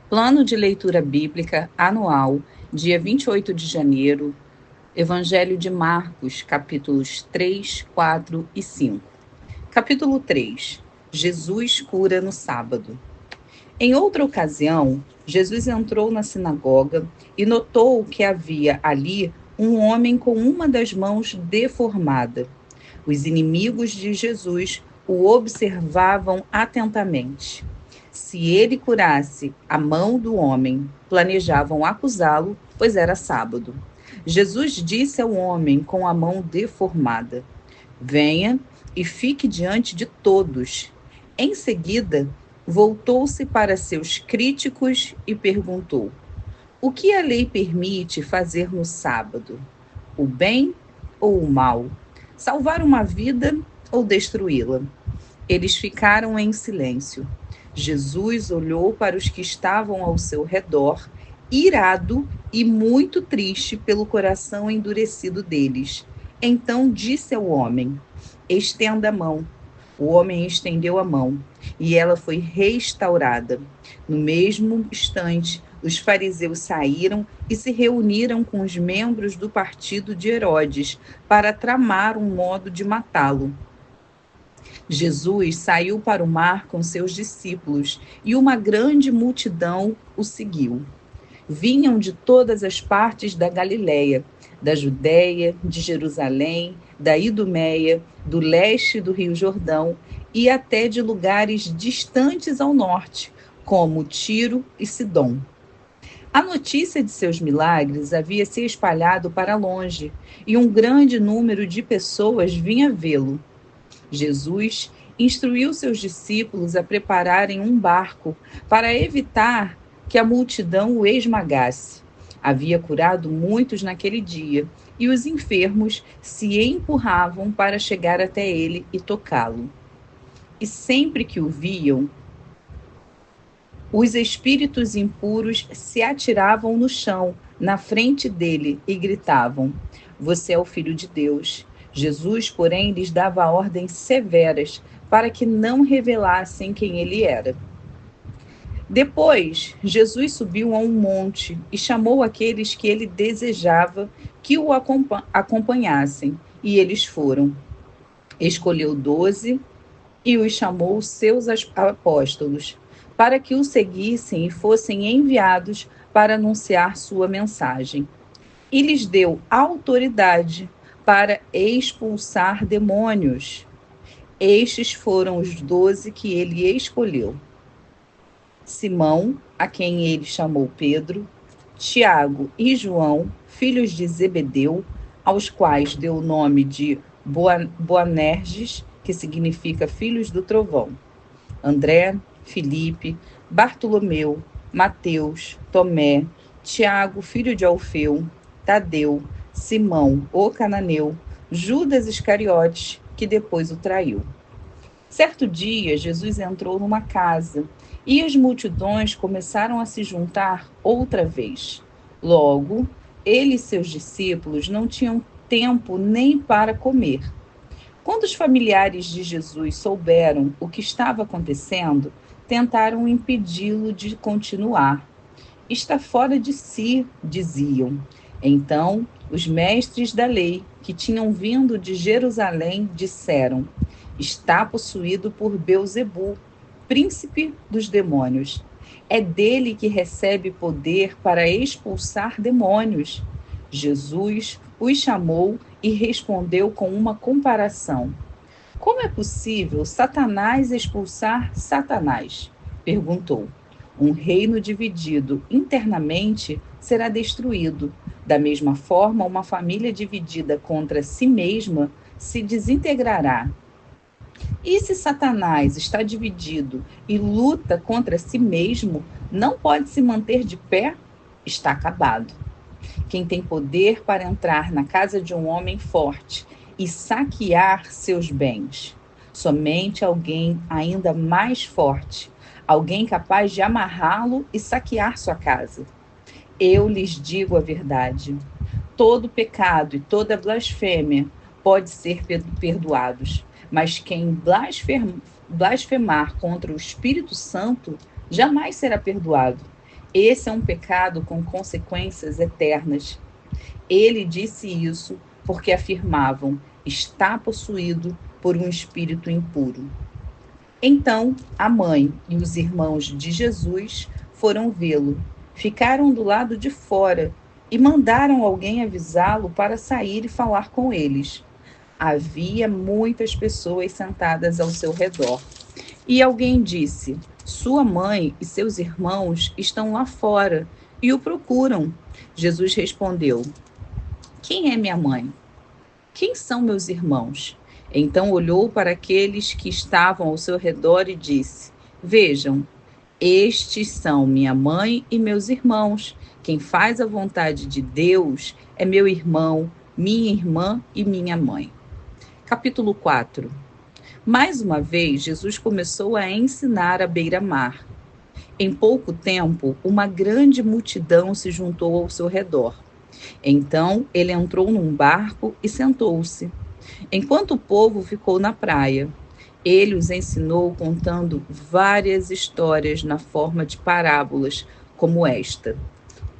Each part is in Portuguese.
Plano de leitura bíblica anual, dia 28 de janeiro, Evangelho de Marcos, capítulos 3, 4 e 5. Capítulo 3. Jesus cura no sábado. Em outra ocasião, Jesus entrou na sinagoga e notou que havia ali um homem com uma das mãos deformada. Os inimigos de Jesus o observavam atentamente. Se ele curasse a mão do homem, planejavam acusá-lo, pois era sábado. Jesus disse ao homem com a mão deformada: Venha e fique diante de todos. Em seguida, voltou-se para seus críticos e perguntou: O que a lei permite fazer no sábado? O bem ou o mal? Salvar uma vida ou destruí-la? Eles ficaram em silêncio. Jesus olhou para os que estavam ao seu redor, irado e muito triste pelo coração endurecido deles. Então disse ao homem: Estenda a mão. O homem estendeu a mão e ela foi restaurada. No mesmo instante, os fariseus saíram e se reuniram com os membros do partido de Herodes para tramar um modo de matá-lo. Jesus saiu para o mar com seus discípulos e uma grande multidão o seguiu. Vinham de todas as partes da Galiléia, da Judéia, de Jerusalém, da Idumeia, do leste do Rio Jordão e até de lugares distantes ao norte, como Tiro e Sidom. A notícia de seus milagres havia se espalhado para longe e um grande número de pessoas vinha vê-lo. Jesus instruiu seus discípulos a prepararem um barco para evitar que a multidão o esmagasse. Havia curado muitos naquele dia e os enfermos se empurravam para chegar até ele e tocá-lo. E sempre que o viam, os espíritos impuros se atiravam no chão, na frente dele, e gritavam: Você é o Filho de Deus. Jesus, porém, lhes dava ordens severas para que não revelassem quem ele era. Depois, Jesus subiu a um monte e chamou aqueles que ele desejava que o acompanhassem, e eles foram. Escolheu 12 e os chamou seus apóstolos, para que o seguissem e fossem enviados para anunciar sua mensagem. E lhes deu autoridade para expulsar demônios. Estes foram os 12 que ele escolheu: Simão, a quem ele chamou Pedro, Tiago e João, filhos de Zebedeu, aos quais deu o nome de Boanerges, que significa filhos do trovão, André, Filipe, Bartolomeu, Mateus, Tomé, Tiago, filho de Alfeu, Tadeu, Simão, o cananeu, Judas Iscariotes, que depois o traiu. Certo dia, Jesus entrou numa casa e as multidões começaram a se juntar outra vez. Logo, ele e seus discípulos não tinham tempo nem para comer. Quando os familiares de Jesus souberam o que estava acontecendo, tentaram impedi-lo de continuar. Está fora de si, diziam. Então, os mestres da lei, que tinham vindo de Jerusalém, disseram: Está possuído por Beelzebu, príncipe dos demônios. É dele que recebe poder para expulsar demônios. Jesus os chamou e respondeu com uma comparação: Como é possível Satanás expulsar Satanás? Perguntou. Um reino dividido internamente será destruído. Da mesma forma, uma família dividida contra si mesma se desintegrará. E se Satanás está dividido e luta contra si mesmo, não pode se manter de pé? Está acabado. Quem tem poder para entrar na casa de um homem forte e saquear seus bens? Somente alguém ainda mais forte, alguém capaz de amarrá-lo e saquear sua casa. Eu lhes digo a verdade: todo pecado e toda blasfêmia pode ser perdoados, mas quem blasfemar contra o Espírito Santo jamais será perdoado. Esse é um pecado com consequências eternas. Ele disse isso porque afirmavam: está possuído por um espírito impuro. Então, a mãe e os irmãos de Jesus foram vê-lo, ficaram do lado de fora e mandaram alguém avisá-lo para sair e falar com eles. Havia muitas pessoas sentadas ao seu redor. E alguém disse: sua mãe e seus irmãos estão lá fora e o procuram. Jesus respondeu: quem é minha mãe? Quem são meus irmãos? Então olhou para aqueles que estavam ao seu redor e disse: vejam, estes são minha mãe e meus irmãos. Quem faz a vontade de Deus é meu irmão, minha irmã e minha mãe. Capítulo 4. Mais uma vez, Jesus começou a ensinar à beira-mar. Em pouco tempo, uma grande multidão se juntou ao seu redor. Então, ele entrou num barco e sentou-se, enquanto o povo ficou na praia. Ele os ensinou contando várias histórias na forma de parábolas, como esta.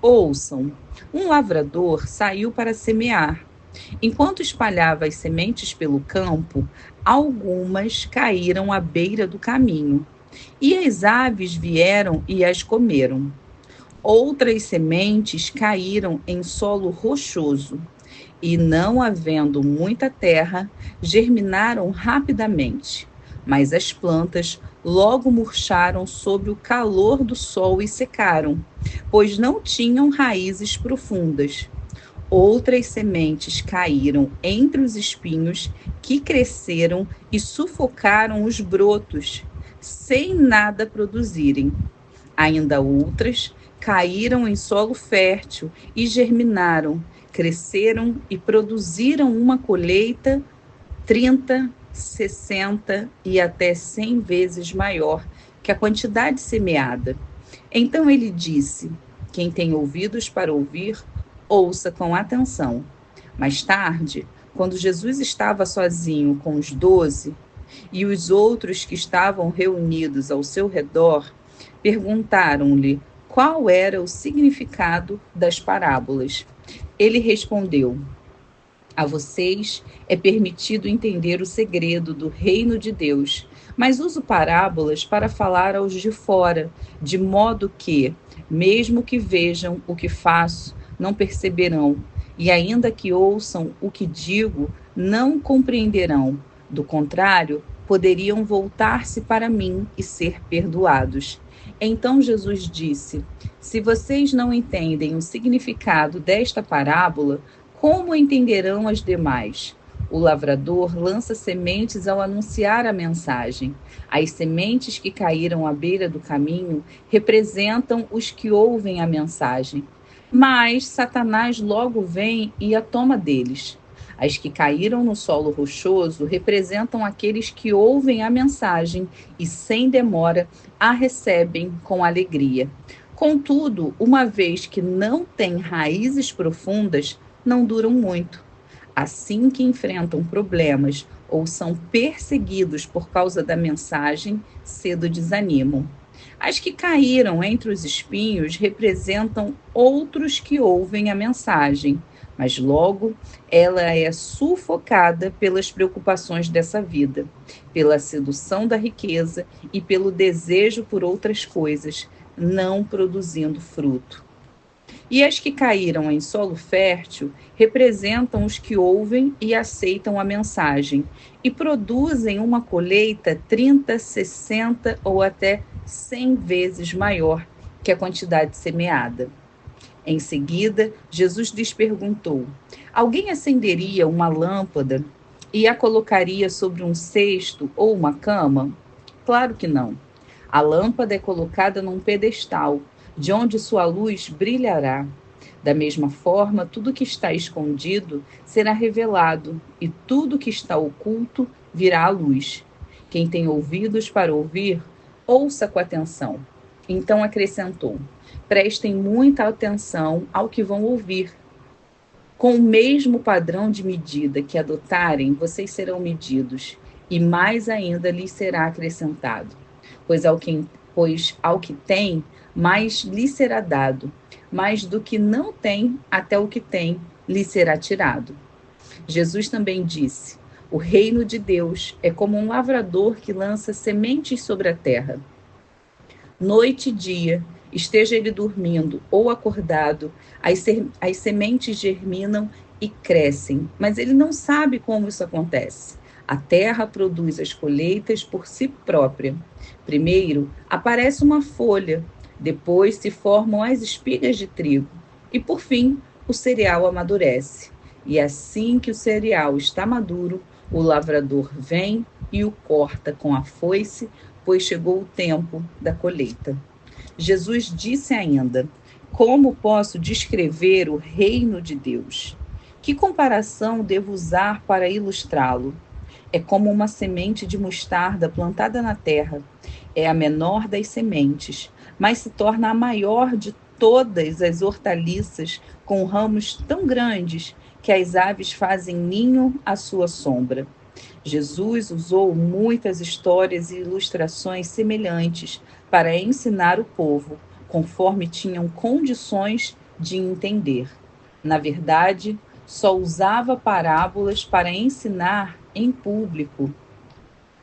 Ouçam, um lavrador saiu para semear. Enquanto espalhava as sementes pelo campo, algumas caíram à beira do caminho, e as aves vieram e as comeram. Outras sementes caíram em solo rochoso, e, não havendo muita terra, germinaram rapidamente. Mas as plantas logo murcharam sob o calor do sol e secaram, pois não tinham raízes profundas. Outras sementes caíram entre os espinhos, que cresceram e sufocaram os brotos, sem nada produzirem. Ainda outras caíram em solo fértil e germinaram, cresceram e produziram uma colheita 30, 60 e até 100 vezes maior que a quantidade semeada. Então ele disse: quem tem ouvidos para ouvir, ouça com atenção. Mais tarde, quando Jesus estava sozinho com os 12 e os outros que estavam reunidos ao seu redor, perguntaram-lhe qual era o significado das parábolas. Ele respondeu: a vocês é permitido entender o segredo do reino de Deus, mas uso parábolas para falar aos de fora, de modo que, mesmo que vejam o que faço, não perceberão, e ainda que ouçam o que digo, não compreenderão. Do contrário, poderiam voltar-se para mim e ser perdoados. Então Jesus disse: se vocês não entendem o significado desta parábola, como entenderão as demais? O lavrador lança sementes ao anunciar a mensagem. As sementes que caíram à beira do caminho representam os que ouvem a mensagem. Mas Satanás logo vem e a toma deles. As que caíram no solo rochoso representam aqueles que ouvem a mensagem e, sem demora, a recebem com alegria. Contudo, uma vez que não têm raízes profundas, não duram muito. Assim que enfrentam problemas ou são perseguidos por causa da mensagem, cedo desanimam. As que caíram entre os espinhos representam outros que ouvem a mensagem, mas logo ela é sufocada pelas preocupações dessa vida, pela sedução da riqueza e pelo desejo por outras coisas, não produzindo fruto. E as que caíram em solo fértil representam os que ouvem e aceitam a mensagem e produzem uma colheita 30, 60 ou até 100 vezes maior que a quantidade semeada. Em seguida, Jesus lhes perguntou: alguém acenderia uma lâmpada e a colocaria sobre um cesto ou uma cama? Claro que não. A lâmpada é colocada num pedestal, de onde sua luz brilhará. Da mesma forma, tudo que está escondido será revelado, e tudo que está oculto virá à luz. Quem tem ouvidos para ouvir, ouça com atenção. Então acrescentou: prestem muita atenção ao que vão ouvir. Com o mesmo padrão de medida que adotarem, vocês serão medidos, e mais ainda lhes será acrescentado. Pois Pois ao que tem, mais lhe será dado, mas do que não tem, até o que tem lhe será tirado. Jesus também disse: o reino de Deus é como um lavrador que lança sementes sobre a terra. Noite e dia, esteja ele dormindo ou acordado, as sementes germinam e crescem, mas ele não sabe como isso acontece. A terra produz as colheitas por si própria. Primeiro aparece uma folha, depois se formam as espigas de trigo, e por fim o cereal amadurece. E assim que o cereal está maduro, o lavrador vem e o corta com a foice, pois chegou o tempo da colheita. Jesus disse ainda: como posso descrever o reino de Deus? Que comparação devo usar para ilustrá-lo? É como uma semente de mostarda plantada na terra. É a menor das sementes, mas se torna a maior de todas as hortaliças, com ramos tão grandes que as aves fazem ninho à sua sombra. Jesus usou muitas histórias e ilustrações semelhantes para ensinar o povo, conforme tinham condições de entender. Na verdade, só usava parábolas para ensinar em público.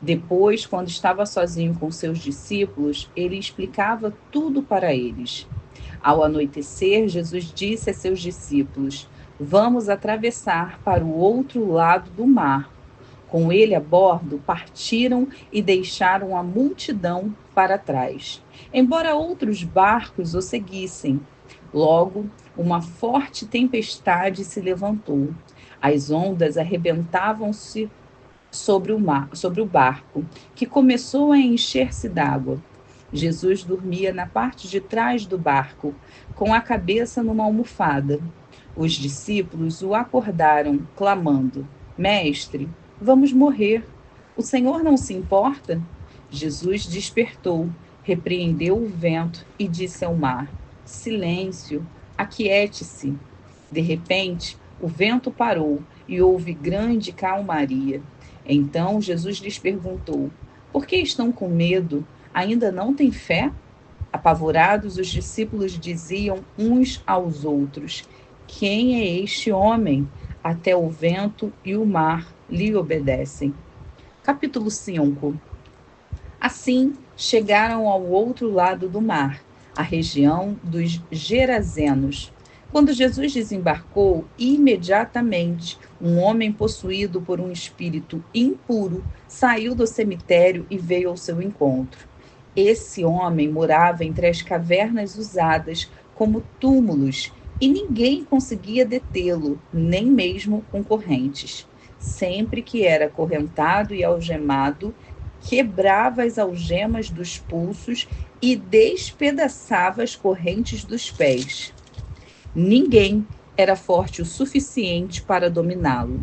Depois, quando estava sozinho com seus discípulos, ele explicava tudo para eles. Ao anoitecer, Jesus disse a seus discípulos: vamos atravessar para o outro lado do mar. Com ele a bordo, partiram e deixaram a multidão para trás, embora outros barcos o seguissem. Logo, uma forte tempestade se levantou. As ondas arrebentavam-se sobre o barco, que começou a encher-se d'água. Jesus dormia na parte de trás do barco, com a cabeça numa almofada. Os discípulos o acordaram, clamando: Mestre, vamos morrer. O Senhor não se importa? Jesus despertou, repreendeu o vento e disse ao mar: Silêncio, aquiete-se. De repente, o vento parou e houve grande calmaria. Então Jesus lhes perguntou: por que estão com medo? Ainda não têm fé? Apavorados, os discípulos diziam uns aos outros: quem é este homem? Até o vento e o mar lhe obedecem. Capítulo 5. Assim, chegaram ao outro lado do mar, a região dos Gerazenos. Quando Jesus desembarcou, imediatamente um homem possuído por um espírito impuro saiu do cemitério e veio ao seu encontro. Esse homem morava entre as cavernas usadas como túmulos e ninguém conseguia detê-lo, nem mesmo com correntes. Sempre que era acorrentado e algemado, quebrava as algemas dos pulsos e despedaçava as correntes dos pés. Ninguém era forte o suficiente para dominá-lo.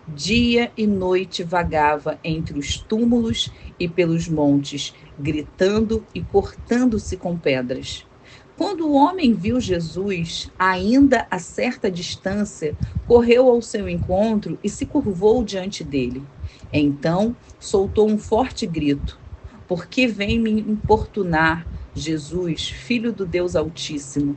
Dia e noite vagava entre os túmulos e pelos montes, gritando e cortando-se com pedras. Quando o homem viu Jesus, ainda a certa distância, correu ao seu encontro e se curvou diante dele. Então soltou um forte grito: por que vem me importunar, Jesus, Filho do Deus Altíssimo?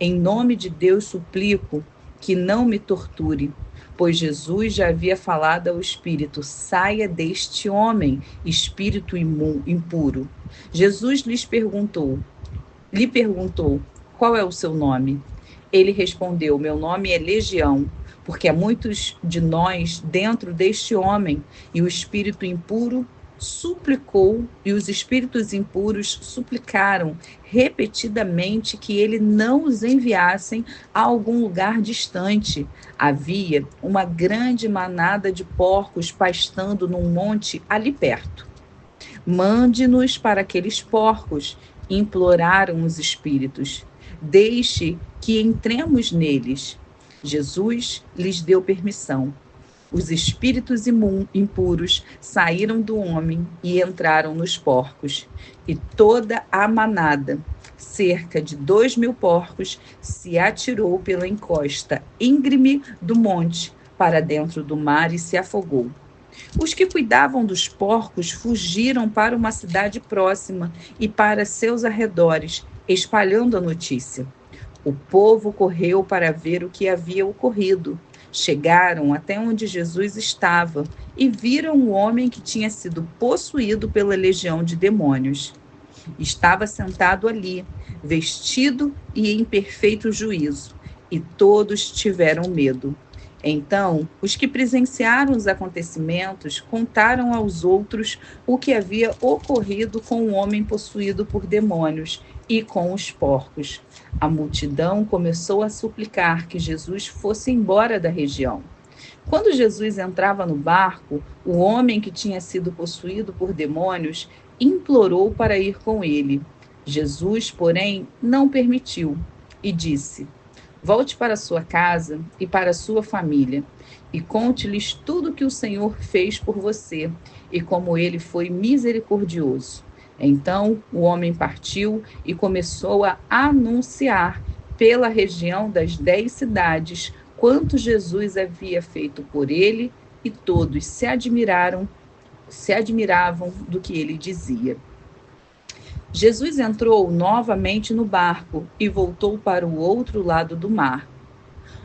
Em nome de Deus suplico que não me torture. Pois Jesus já havia falado ao espírito: saia deste homem, espírito impuro. Jesus lhe perguntou: qual é o seu nome? Ele respondeu: meu nome é Legião, porque há muitos de nós dentro deste homem. E o espírito impuro suplicou, e os espíritos impuros suplicaram repetidamente que ele não os enviassem a algum lugar distante. Havia uma grande manada de porcos pastando num monte ali perto. Mande-nos para aqueles porcos, imploraram os espíritos. Deixe que entremos neles. Jesus lhes deu permissão. Os espíritos impuros saíram do homem e entraram nos porcos. E toda a manada, cerca de 2.000 porcos, se atirou pela encosta íngreme do monte para dentro do mar e se afogou. Os que cuidavam dos porcos fugiram para uma cidade próxima e para seus arredores, espalhando a notícia. O povo correu para ver o que havia ocorrido. Chegaram até onde Jesus estava e viram o homem que tinha sido possuído pela legião de demônios. Estava sentado ali, vestido e em perfeito juízo, e todos tiveram medo. Então, os que presenciaram os acontecimentos contaram aos outros o que havia ocorrido com o homem possuído por demônios e com os porcos. A multidão começou a suplicar que Jesus fosse embora da região. Quando Jesus entrava no barco, o homem que tinha sido possuído por demônios implorou para ir com ele. Jesus, porém, não permitiu e disse: volte para sua casa e para sua família e conte-lhes tudo o que o Senhor fez por você e como ele foi misericordioso. Então o homem partiu e começou a anunciar pela região das 10 cidades quanto Jesus havia feito por ele, e todos se admiravam do que ele dizia. Jesus entrou novamente no barco e voltou para o outro lado do mar,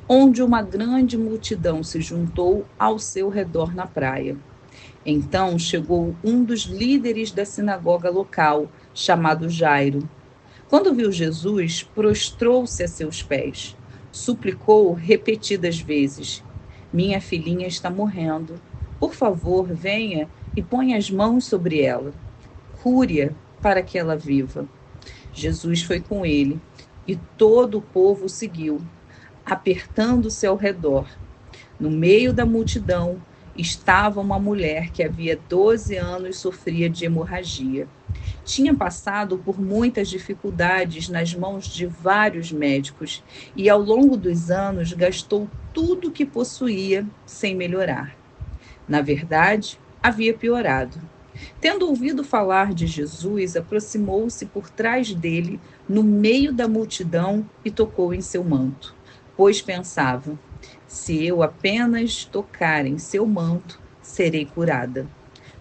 onde uma grande multidão se juntou ao seu redor na praia. Então chegou um dos líderes da sinagoga local, chamado Jairo. Quando viu Jesus, prostrou-se a seus pés. Suplicou repetidas vezes: minha filhinha está morrendo. Por favor, venha e ponha as mãos sobre ela. Cure-a para que ela viva. Jesus foi com ele e todo o povo o seguiu, apertando-se ao redor. No meio da multidão estava uma mulher que havia 12 anos sofria de hemorragia. Tinha passado por muitas dificuldades nas mãos de vários médicos e, ao longo dos anos, gastou tudo o que possuía sem melhorar. Na verdade, havia piorado. Tendo ouvido falar de Jesus, aproximou-se por trás dele, no meio da multidão, e tocou em seu manto, pois pensava: se eu apenas tocar em seu manto, serei curada.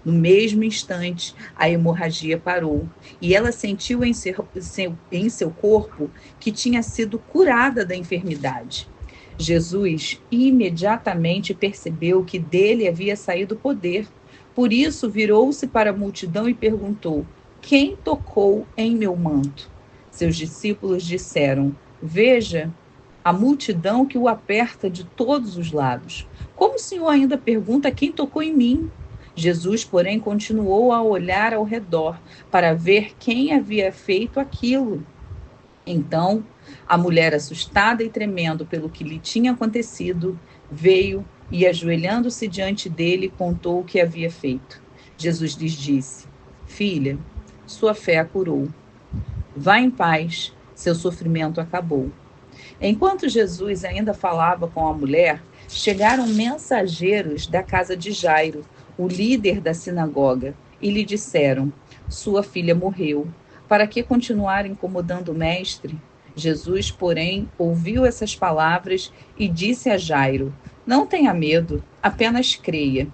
No mesmo instante, a hemorragia parou e ela sentiu em seu corpo que tinha sido curada da enfermidade. Jesus imediatamente percebeu que dele havia saído poder. Por isso, virou-se para a multidão e perguntou: quem tocou em meu manto? Seus discípulos disseram: veja a multidão que o aperta de todos os lados. Como o Senhor ainda pergunta quem tocou em mim? Jesus, porém, continuou a olhar ao redor para ver quem havia feito aquilo. Então, a mulher, assustada e tremendo pelo que lhe tinha acontecido, veio e, ajoelhando-se diante dele, contou o que havia feito. Jesus lhes disse: filha, sua fé a curou. Vá em paz, seu sofrimento acabou. Enquanto Jesus ainda falava com a mulher, chegaram mensageiros da casa de Jairo, o líder da sinagoga, e lhe disseram: sua filha morreu. Para que continuar incomodando o mestre? Jesus, porém, ouviu essas palavras e disse a Jairo: não tenha medo, apenas creia.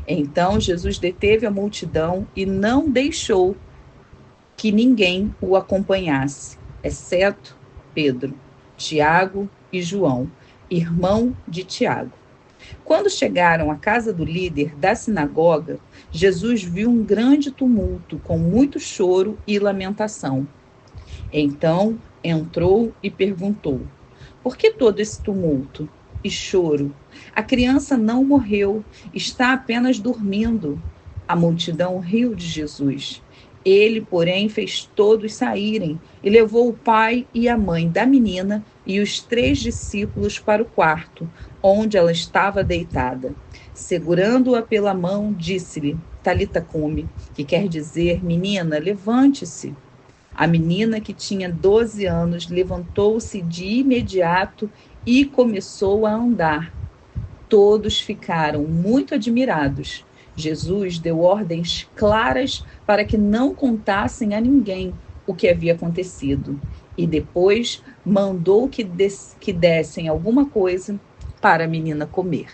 Então Jesus deteve a multidão e não deixou que ninguém o acompanhasse, exceto Pedro, Tiago e João, irmão de Tiago. Quando chegaram à casa do líder da sinagoga, Jesus viu um grande tumulto, com muito choro e lamentação. Então entrou e perguntou: por que todo esse tumulto e choro? A criança não morreu, está apenas dormindo. A multidão riu de Jesus. Ele, porém, fez todos saírem e levou o pai e a mãe da menina e os 3 discípulos para o quarto, onde ela estava deitada. Segurando-a pela mão, disse-lhe: Talita cumi, que quer dizer: menina, levante-se. A menina, que tinha 12 anos, levantou-se de imediato e começou a andar. Todos ficaram muito admirados. Jesus deu ordens claras para que não contassem a ninguém o que havia acontecido e depois mandou que dessem alguma coisa para a menina comer.